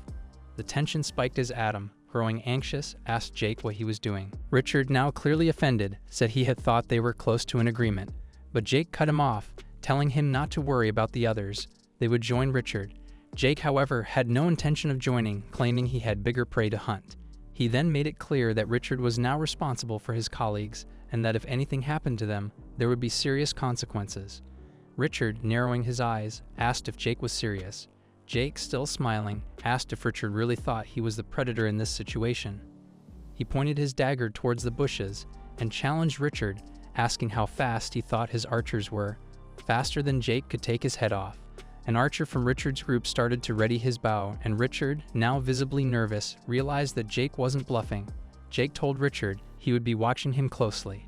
The tension spiked as Adam, growing anxious, asked Jake what he was doing. Richard, now clearly offended, said he had thought they were close to an agreement, but Jake cut him off, telling him not to worry about the others. They would join Richard. Jake, however, had no intention of joining, claiming he had bigger prey to hunt. He then made it clear that Richard was now responsible for his colleagues, and that if anything happened to them, there would be serious consequences. Richard, narrowing his eyes, asked if Jake was serious. Jake, still smiling, asked if Richard really thought he was the predator in this situation. He pointed his dagger towards the bushes and challenged Richard, asking how fast he thought his archers were, faster than Jake could take his head off. An archer from Richard's group started to ready his bow, and Richard, now visibly nervous, realized that Jake wasn't bluffing. Jake told Richard he would be watching him closely.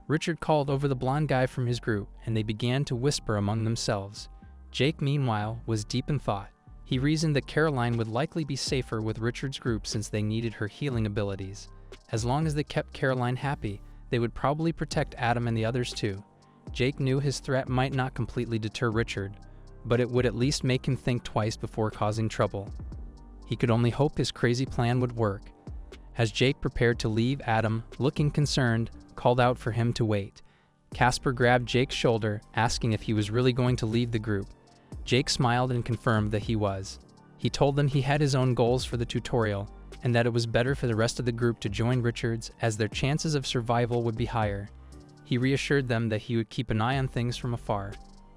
Richard called over the blonde guy from his group, and they began to whisper among themselves. Jake, meanwhile, was deep in thought. He reasoned that Caroline would likely be safer with Richard's group since they needed her healing abilities. As long as they kept Caroline happy, they would probably protect Adam and the others too. Jake knew his threat might not completely deter Richard, but it would at least make him think twice before causing trouble. He could only hope his crazy plan would work. As Jake prepared to leave, Adam, looking concerned, called out for him to wait. Casper grabbed Jake's shoulder, asking if he was really going to leave the group. Jake smiled and confirmed that he was. He told them he had his own goals for the tutorial, and that it was better for the rest of the group to join Richard's as their chances of survival would be higher. He reassured them that he would keep an eye on things from afar.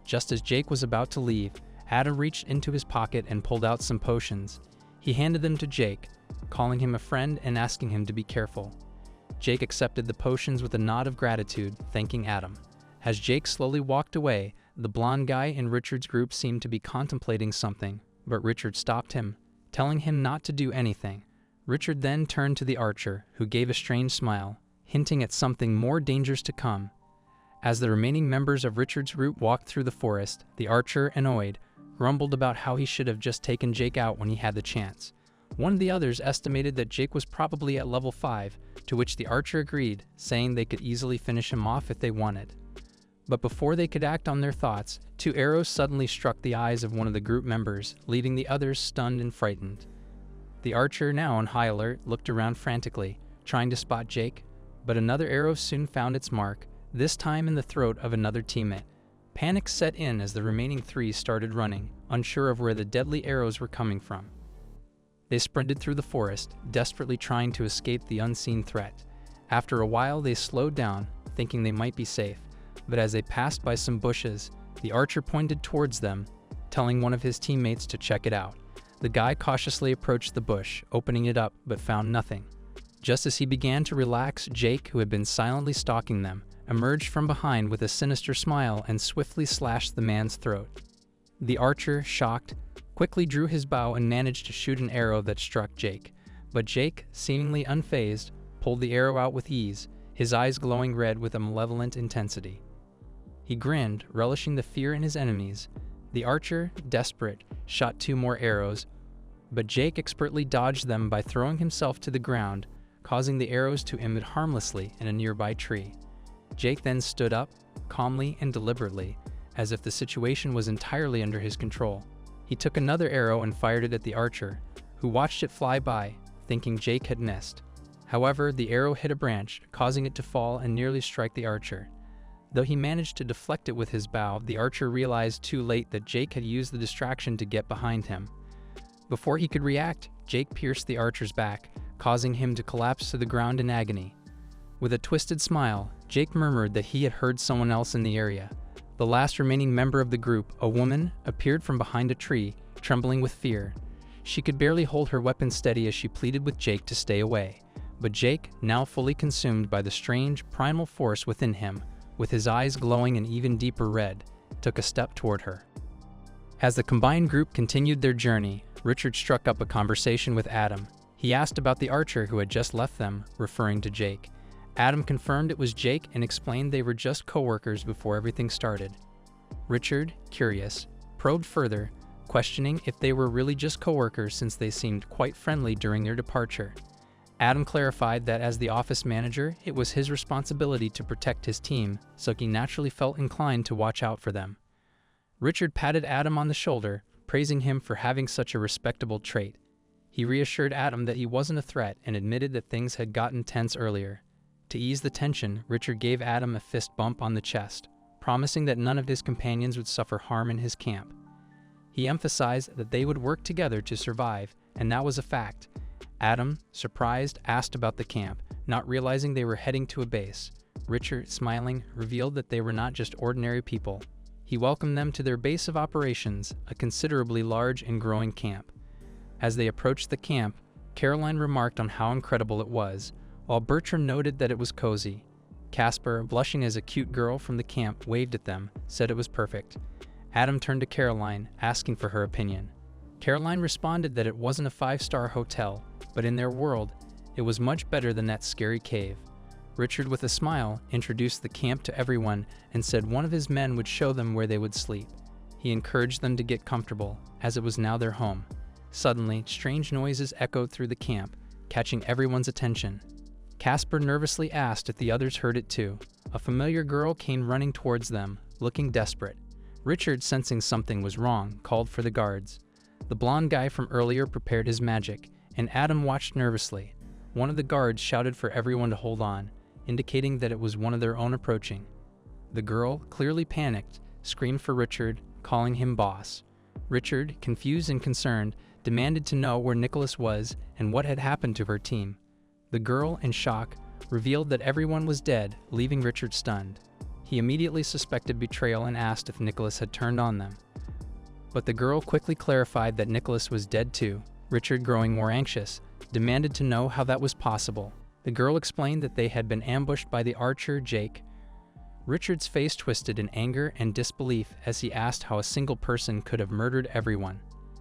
Just as Jake was about to leave, Adam reached into his pocket and pulled out some potions. He handed them to Jake, calling him a friend and asking him to be careful. Jake accepted the potions with a nod of gratitude, thanking Adam. As Jake slowly walked away, the blonde guy in Richard's group seemed to be contemplating something, but Richard stopped him, telling him not to do anything. Richard then turned to the archer, who gave a strange smile, hinting at something more dangerous to come. As the remaining members of Richard's group walked through the forest, the archer, annoyed, grumbled about how he should have just taken Jake out when he had the chance. One of the others estimated that Jake was probably at level 5, to which the archer agreed, saying they could easily finish him off if they wanted. But before they could act on their thoughts, 2 arrows suddenly struck the eyes of one of the group members, leaving the others stunned and frightened. The archer, now on high alert, looked around frantically, trying to spot Jake, but another arrow soon found its mark, this time in the throat of another teammate. Panic set in as the remaining 3 started running, unsure of where the deadly arrows were coming from. They sprinted through the forest, desperately trying to escape the unseen threat. After a while, they slowed down, thinking they might be safe, but as they passed by some bushes, the archer pointed towards them, telling one of his teammates to check it out. The guy cautiously approached the bush, opening it up, but found nothing. Just as he began to relax, Jake, who had been silently stalking them, emerged from behind with a sinister smile and swiftly slashed the man's throat. The archer, shocked, quickly drew his bow and managed to shoot an arrow that struck Jake. But Jake, seemingly unfazed, pulled the arrow out with ease, his eyes glowing red with a malevolent intensity. He grinned, relishing the fear in his enemies. The archer, desperate, shot 2 more arrows, but Jake expertly dodged them by throwing himself to the ground, causing the arrows to emit harmlessly in a nearby tree. Jake then stood up, calmly and deliberately, as if the situation was entirely under his control. He took another arrow and fired it at the archer, who watched it fly by, thinking Jake had missed. However, the arrow hit a branch, causing it to fall and nearly strike the archer. Though he managed to deflect it with his bow, the archer realized too late that Jake had used the distraction to get behind him. Before he could react, Jake pierced the archer's back, causing him to collapse to the ground in agony. With a twisted smile, Jake murmured that he had heard someone else in the area. The last remaining member of the group, a woman, appeared from behind a tree, trembling with fear. She could barely hold her weapon steady as she pleaded with Jake to stay away. But Jake, now fully consumed by the strange, primal force within him, with his eyes glowing an even deeper red, took a step toward her. As the combined group continued their journey, Richard struck up a conversation with Adam. He asked about the archer who had just left them, referring to Jake. Adam confirmed it was Jake and explained they were just co-workers before everything started. Richard, curious, probed further, questioning if they were really just co-workers since they seemed quite friendly during their departure. Adam clarified that as the office manager, it was his responsibility to protect his team, so he naturally felt inclined to watch out for them. Richard patted Adam on the shoulder, praising him for having such a respectable trait. He reassured Adam that he wasn't a threat and admitted that things had gotten tense earlier. To ease the tension, Richard gave Adam a fist bump on the chest, promising that none of his companions would suffer harm in his camp. He emphasized that they would work together to survive, and that was a fact. Adam, surprised, asked about the camp, not realizing they were heading to a base. Richard, smiling, revealed that they were not just ordinary people. He welcomed them to their base of operations, a considerably large and growing camp. As they approached the camp, Caroline remarked on how incredible it was, while Bertram noted that it was cozy. Casper, blushing as a cute girl from the camp, waved at them, said it was perfect. Adam turned to Caroline, asking for her opinion. Caroline responded that it wasn't a 5-star hotel, but in their world, it was much better than that scary cave. Richard, with a smile, introduced the camp to everyone and said one of his men would show them where they would sleep. He encouraged them to get comfortable, as it was now their home. Suddenly, strange noises echoed through the camp, catching everyone's attention. Casper nervously asked if the others heard it too. A familiar girl came running towards them, looking desperate. Richard, sensing something was wrong, called for the guards. The blonde guy from earlier prepared his magic, and Adam watched nervously. One of the guards shouted for everyone to hold on, indicating that it was one of their own approaching. The girl, clearly panicked, screamed for Richard, calling him boss. Richard, confused and concerned, demanded to know where Nicholas was and what had happened to her team. The girl, in shock, revealed that everyone was dead, leaving Richard stunned. He immediately suspected betrayal and asked if Nicholas had turned on them. But the girl quickly clarified that Nicholas was dead too. Richard, growing more anxious, demanded to know how that was possible. The girl explained that they had been ambushed by the archer, Jake. Richard's face twisted in anger and disbelief as he asked how a single person could have murdered everyone.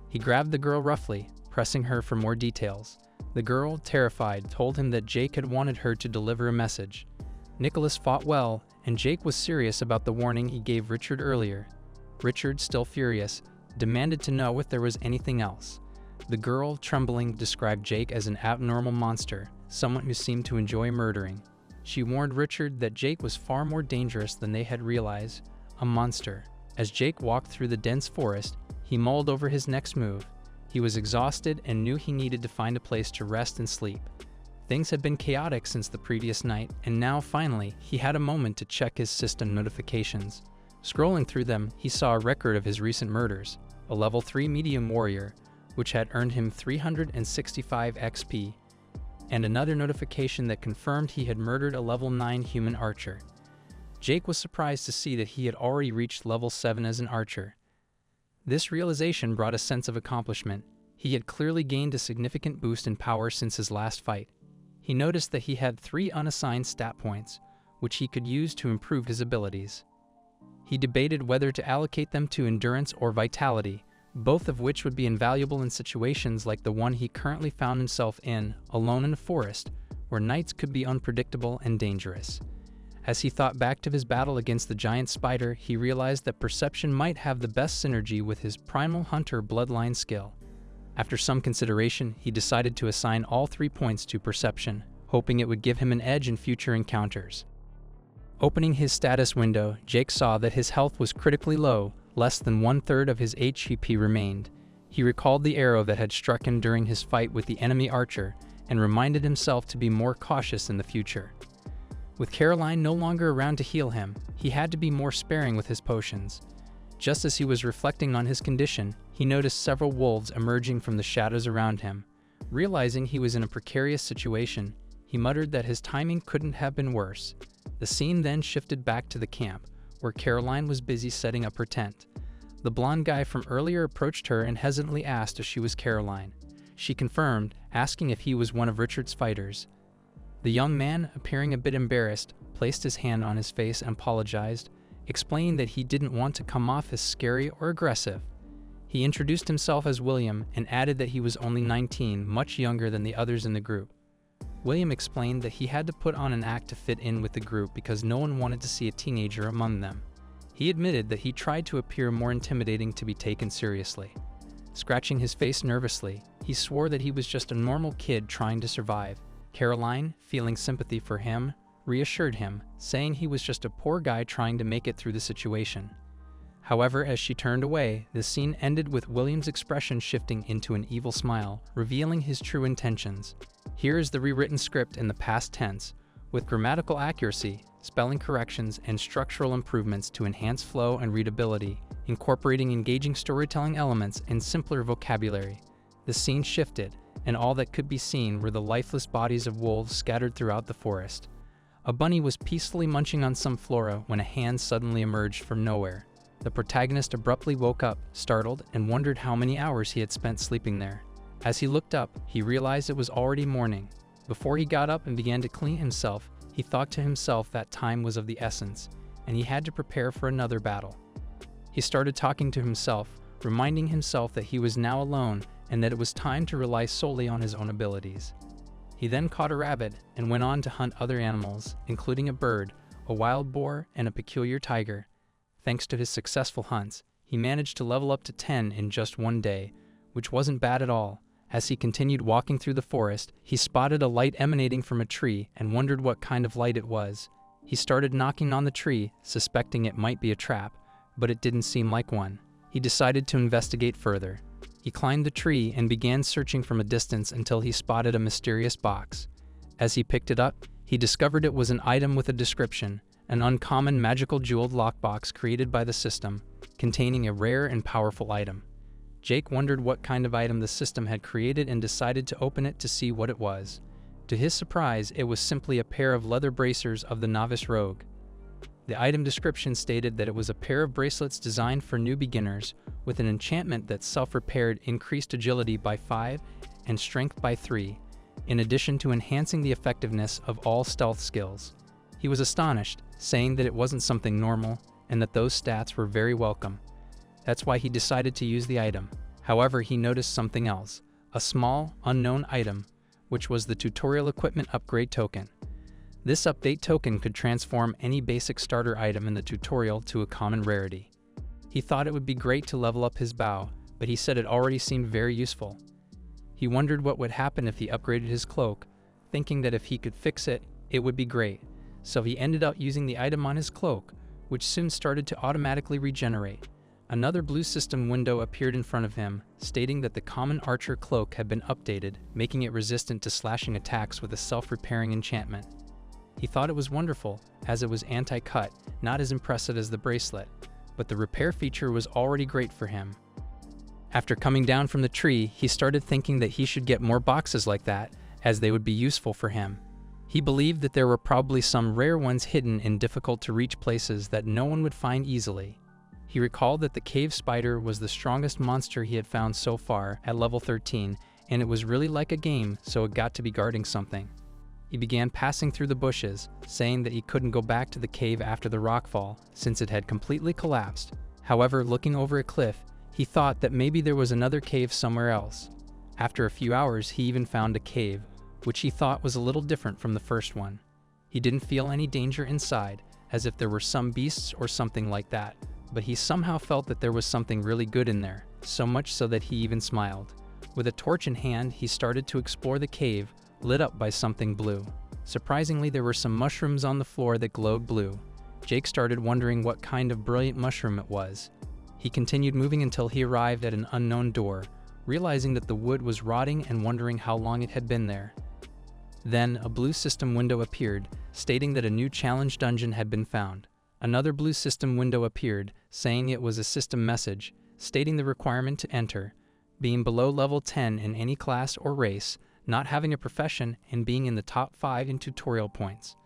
He grabbed the girl roughly, pressing her for more details. The girl, terrified, told him that Jake had wanted her to deliver a message. Nicholas fought well, and Jake was serious about the warning he gave Richard earlier. Richard, still furious, demanded to know if there was anything else. The girl, trembling, described Jake as an abnormal monster, someone who seemed to enjoy murdering. She warned Richard that Jake was far more dangerous than they had realized, a monster. As Jake walked through the dense forest, he mulled over his next move. He was exhausted and knew he needed to find a place to rest and sleep. Things had been chaotic since the previous night, and now, finally, he had a moment to check his system notifications. Scrolling through them, he saw a record of his recent murders, a level 3 medium warrior, which had earned him 365 XP, and another notification that confirmed he had murdered a level 9 human archer. Jake was surprised to see that he had already reached level 7 as an archer. This realization brought a sense of accomplishment. He had clearly gained a significant boost in power since his last fight. He noticed that he had 3 unassigned stat points, which he could use to improve his abilities. He debated whether to allocate them to endurance or vitality, both of which would be invaluable in situations like the one he currently found himself in, alone in a forest, where nights could be unpredictable and dangerous. As he thought back to his battle against the giant spider, he realized that perception might have the best synergy with his Primal Hunter bloodline skill. After some consideration, he decided to assign all 3 points to perception, hoping it would give him an edge in future encounters. Opening his status window, Jake saw that his health was critically low, less than 1/3 of his HP remained. He recalled the arrow that had struck him during his fight with the enemy archer, and reminded himself to be more cautious in the future. With Caroline no longer around to heal him, he had to be more sparing with his potions. Just as he was reflecting on his condition, he noticed several wolves emerging from the shadows around him. Realizing he was in a precarious situation, he muttered that his timing couldn't have been worse. The scene then shifted back to the camp, where Caroline was busy setting up her tent. The blonde guy from earlier approached her and hesitantly asked if she was Caroline. She confirmed, asking if he was one of Richard's fighters. The young man, appearing a bit embarrassed, placed his hand on his face and apologized, explaining that he didn't want to come off as scary or aggressive. He introduced himself as William and added that he was only 19, much younger than the others in the group. William explained that he had to put on an act to fit in with the group because no one wanted to see a teenager among them. He admitted that he tried to appear more intimidating to be taken seriously. Scratching his face nervously, he swore that he was just a normal kid trying to survive. Caroline, feeling sympathy for him, reassured him, saying he was just a poor guy trying to make it through the situation. However, as she turned away, the scene ended with William's expression shifting into an evil smile, revealing his true intentions. Here is the rewritten script in the past tense, with grammatical accuracy, spelling corrections, and structural improvements to enhance flow and readability, incorporating engaging storytelling elements and simpler vocabulary. The scene shifted, and all that could be seen were the lifeless bodies of wolves scattered throughout the forest. A bunny was peacefully munching on some flora when a hand suddenly emerged from nowhere. The protagonist abruptly woke up, startled, and wondered how many hours he had spent sleeping there. As he looked up, he realized it was already morning. Before he got up and began to clean himself, he thought to himself that time was of the essence, and he had to prepare for another battle. He started talking to himself, reminding himself that he was now alone and that it was time to rely solely on his own abilities. He then caught a rabbit and went on to hunt other animals, including a bird, a wild boar, and a peculiar tiger. Thanks to his successful hunts, he managed to level up to 10 in just one day, which wasn't bad at all. As he continued walking through the forest, he spotted a light emanating from a tree and wondered what kind of light it was. He started knocking on the tree, suspecting it might be a trap, but it didn't seem like one. He decided to investigate further. He climbed the tree and began searching from a distance until he spotted a mysterious box. As he picked it up, he discovered it was an item with a description, an uncommon magical jeweled lockbox created by the system, containing a rare and powerful item. Jake wondered what kind of item the system had created and decided to open it to see what it was. To his surprise, it was simply a pair of leather bracers of the novice rogue. The item description stated that it was a pair of bracelets designed for new beginners, with an enchantment that self-repaired increased agility by 5 and strength by 3, in addition to enhancing the effectiveness of all stealth skills. He was astonished, saying that it wasn't something normal, and that those stats were very welcome. That's why he decided to use the item. However, he noticed something else, a small, unknown item, which was the tutorial equipment upgrade token. This update token could transform any basic starter item in the tutorial to a common rarity. He thought it would be great to level up his bow, but he said it already seemed very useful. He wondered what would happen if he upgraded his cloak, thinking that if he could fix it, it would be great. So he ended up using the item on his cloak, which soon started to automatically regenerate. Another blue system window appeared in front of him, stating that the common archer cloak had been updated, making it resistant to slashing attacks with a self-repairing enchantment. He thought it was wonderful, as it was anti-cut, not as impressive as the bracelet, but the repair feature was already great for him. After coming down from the tree, he started thinking that he should get more boxes like that, as they would be useful for him. He believed that there were probably some rare ones hidden in difficult-to-reach places that no one would find easily. He recalled that the cave spider was the strongest monster he had found so far at level 13, and it was really like a game, so it got to be guarding something. He began passing through the bushes, saying that he couldn't go back to the cave after the rockfall, since it had completely collapsed. However, looking over a cliff, he thought that maybe there was another cave somewhere else. After a few hours, he even found a cave, which he thought was a little different from the first one. He didn't feel any danger inside, as if there were some beasts or something like that, but he somehow felt that there was something really good in there, so much so that he even smiled. With a torch in hand, he started to explore the cave, lit up by something blue. Surprisingly, there were some mushrooms on the floor that glowed blue. Jake started wondering what kind of brilliant mushroom it was. He continued moving until he arrived at an unknown door, realizing that the wood was rotting and wondering how long it had been there. Then, a blue system window appeared, stating that a new challenge dungeon had been found. Another blue system window appeared, saying it was a system message, stating the requirement to enter: being below level 10 in any class or race, not having a profession, and being in the top 5 in tutorial points.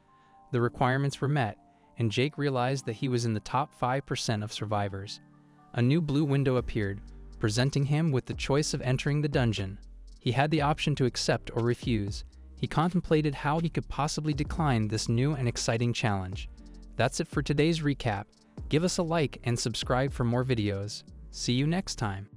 The requirements were met, and Jake realized that he was in the top 5% of survivors. A new blue window appeared, presenting him with the choice of entering the dungeon. He had the option to accept or refuse. He contemplated how he could possibly decline this new and exciting challenge. That's it for today's recap. Give us a like and subscribe for more videos. See you next time.